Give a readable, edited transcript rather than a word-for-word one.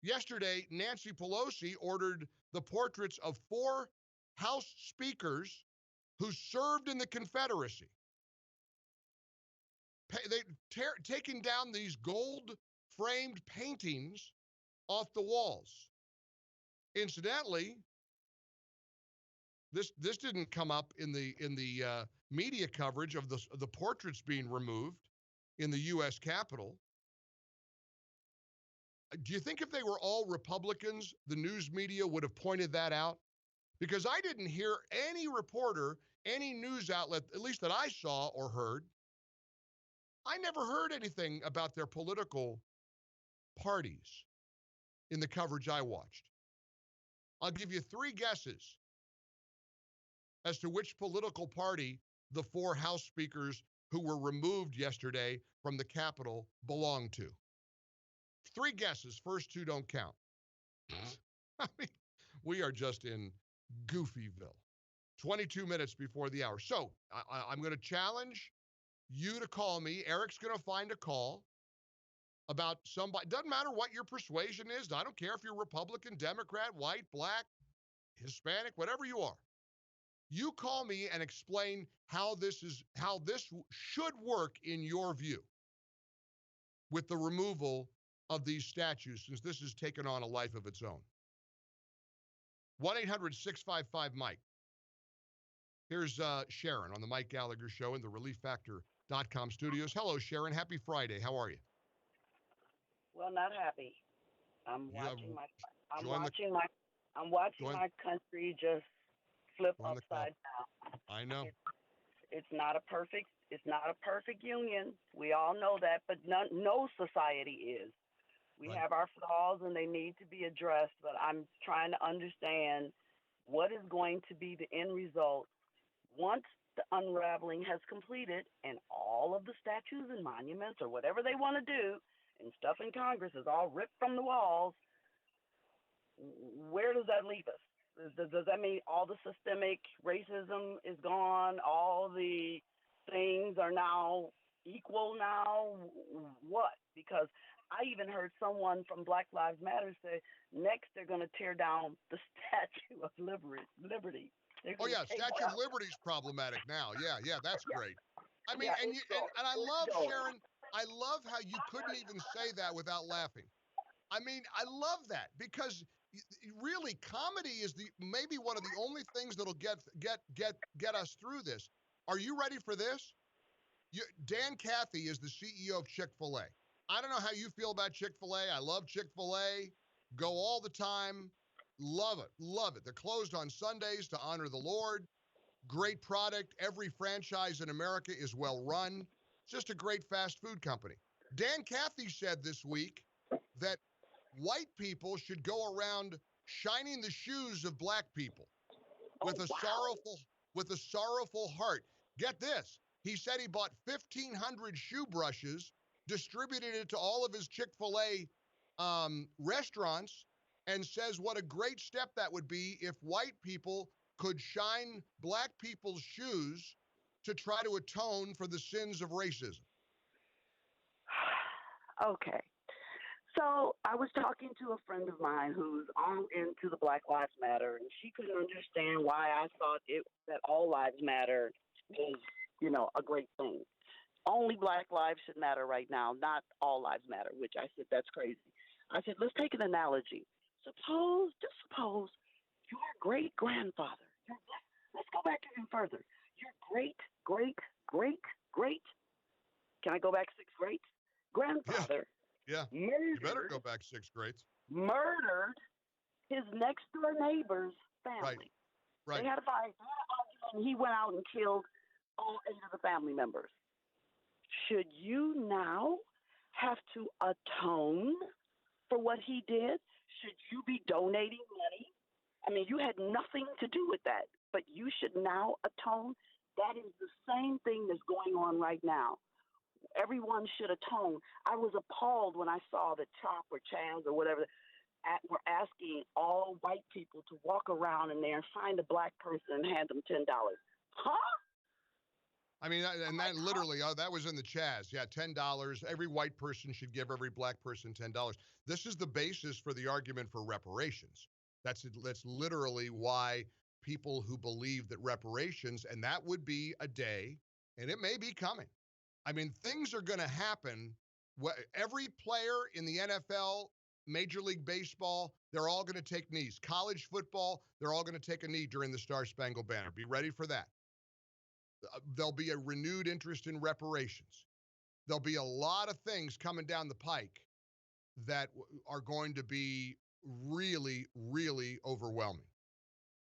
Yesterday, Nancy Pelosi ordered the portraits of 4 House speakers who served in the Confederacy. Taking down these gold-framed paintings off the walls. Incidentally, this didn't come up in the media coverage of the portraits being removed in the U.S. Capitol. Do you think if they were all Republicans, the news media would have pointed that out? Because I didn't hear any reporter, any news outlet, at least that I saw or heard, I never heard anything about their political parties in the coverage I watched. I'll give you 3 guesses as to which political party the 4 House speakers who were removed yesterday from the Capitol belong to. 3 guesses. First 2 don't count. I mean, we are just in Goofyville. 22 minutes before the hour. So I'm going to challenge you to call me. Eric's going to find a call about somebody. Doesn't matter what your persuasion is. I don't care if you're Republican, Democrat, white, black, Hispanic, whatever you are. You call me and explain how this should work in your view with the removal of these statues, since this has taken on a life of its own. 1-800-655-MIKE. Here's Sharon on the Mike Gallagher Show in the ReliefFactor.com studios. Hello, Sharon. Happy Friday. How are you? Well, not happy. I'm watching my country just flip upside down. I know. It's not a perfect union. We all know that, but no society is. We have our flaws and they need to be addressed, but I'm trying to understand what is going to be the end result once the unraveling has completed and all of the statues and monuments or whatever they want to do and stuff in Congress is all ripped from the walls. Where does that leave us? Does that mean all the systemic racism is gone? All the things are now equal now? What? Because I even heard someone from Black Lives Matter say next they're going to tear down the Statue of Liberty. Oh, yeah, Statue of Liberty is problematic now. Yeah, that's great. I mean, and I love, Sharon, I love how you couldn't even say that without laughing. I mean, I love that because really comedy is maybe one of the only things that'll get us through this. Are you ready for this? Dan Cathy is the CEO of Chick-fil-A. I don't know how you feel about Chick-fil-A. I love Chick-fil-A. Go all the time. Love it. They're closed on Sundays to honor the Lord. Great product. Every franchise in America is well run. It's just a great fast food company. Dan Cathy said this week that white people should go around shining the shoes of black people with a sorrowful heart. Get this. He said he bought 1,500 shoe brushes, distributed it to all of his Chick-fil-A restaurants, and says what a great step that would be if white people could shine black people's shoes to try to atone for the sins of racism. Okay. So I was talking to a friend of mine who's all into the Black Lives Matter, and she couldn't understand why I thought that all lives matter is, a great thing. Only black lives should matter right now, not all lives matter, which I said, that's crazy. I said, let's take an analogy. Suppose your great-grandfather, let's go back even further. Your great, can I go back 6 greats? Grandfather. Yeah. You better go back 6 greats. Murdered his next-door neighbor's family. Right. They had a fight, and he went out and killed all 8 of the family members. Should you now have to atone for what he did? Should you be donating money? I mean, you had nothing to do with that, but you should now atone. That is the same thing that's going on right now. Everyone should atone. I was appalled when I saw that CHOP or Chaz or whatever were asking all white people to walk around in there and find a black person and hand them $10. Huh? I mean, and that literally, that was in the Chaz. Yeah, $10. Every white person should give every black person $10. This is the basis for the argument for reparations. That's literally why people who believe that reparations, and that would be a day, and it may be coming. I mean, things are going to happen. Every player in the NFL, Major League Baseball, they're all going to take knees. College football, they're all going to take a knee during the Star Spangled Banner. Be ready for that. There'll be a renewed interest in reparations. There'll be a lot of things coming down the pike that are going to be really, really overwhelming.